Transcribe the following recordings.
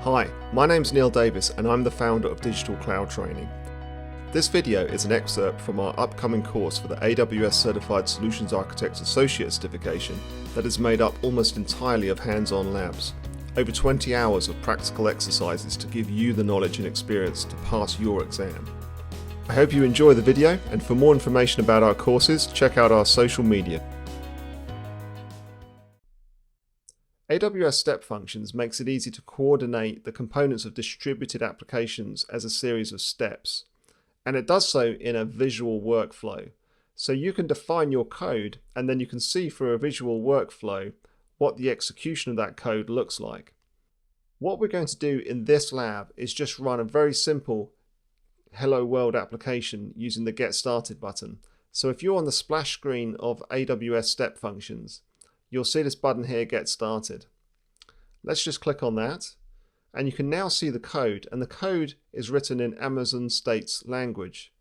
Hi, my name's Neil Davis and I'm the founder of Digital Cloud Training. This video is an excerpt from our upcoming course for the AWS Certified Solutions Architect Associate certification that is made up almost entirely of hands-on labs. Over 20 hours of practical exercises to give you the knowledge and experience to pass your exam. I hope you enjoy the video, and for more information about our courses, check out our social media. AWS Step Functions makes it easy to coordinate the components of distributed applications as a series of steps. And it does so in a visual workflow. So you can define your code and then you can see through a visual workflow what the execution of that code looks like. What we're going to do in this lab is just run a very simple Hello World application using the Get Started button. So if you're on the splash screen of AWS Step Functions, you'll see this button here, Get Started. Let's just click on that. And you can now see the code, and the code is written in Amazon States language.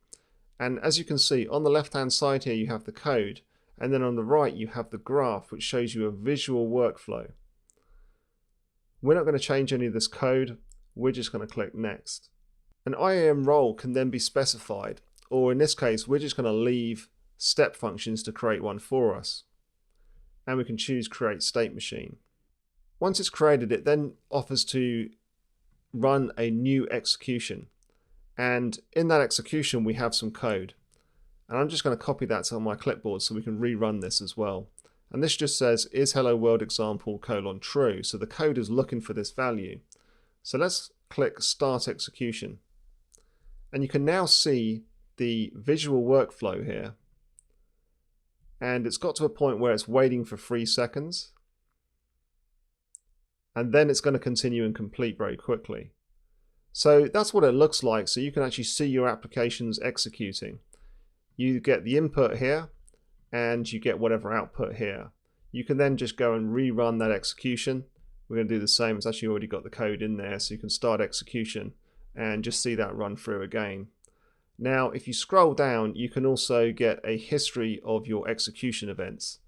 And as you can see, on the left-hand side here, you have the code, and then on the right, you have the graph, which shows you a visual workflow. We're not going to change any of this code. We're just going to click Next. An IAM role can then be specified, or in this case, we're just going to leave Step Functions to create one for us. And we can choose Create State Machine. Once it's created, it then offers to run a new execution. And in that execution, we have some code. And I'm just going to copy that to my clipboard so we can rerun this as well. And this just says, is hello world example : true. So the code is looking for this value. So let's click Start Execution. And you can now see the visual workflow here. And it's got to a point where it's waiting for 3 seconds. And then it's going to continue and complete very quickly. So that's what it looks like. So you can actually see your applications executing. You get the input here, and you get whatever output here. You can then just go and rerun that execution. We're going to do the same. It's actually already got the code in there, so you can start execution and just see that run through again. Now, if you scroll down, you can also get a history of your execution events.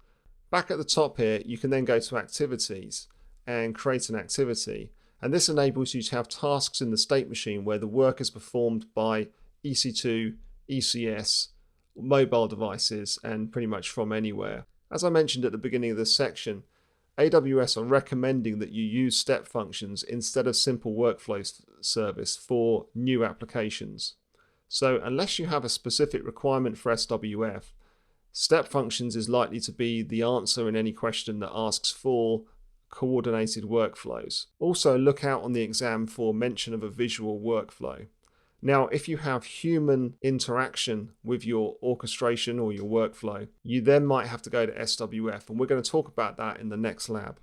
Back at the top here, you can then go to Activities and create an activity. And this enables you to have tasks in the state machine where the work is performed by EC2, ECS, mobile devices, and pretty much from anywhere. As I mentioned at the beginning of this section, AWS are recommending that you use step functions instead of simple workflow service for new applications. So unless you have a specific requirement for SWF, step functions is likely to be the answer in any question that asks for coordinated workflows. Also look out on the exam for mention of a visual workflow. Now, if you have human interaction with your orchestration or your workflow, you then might have to go to SWF, and we're going to talk about that in the next lab.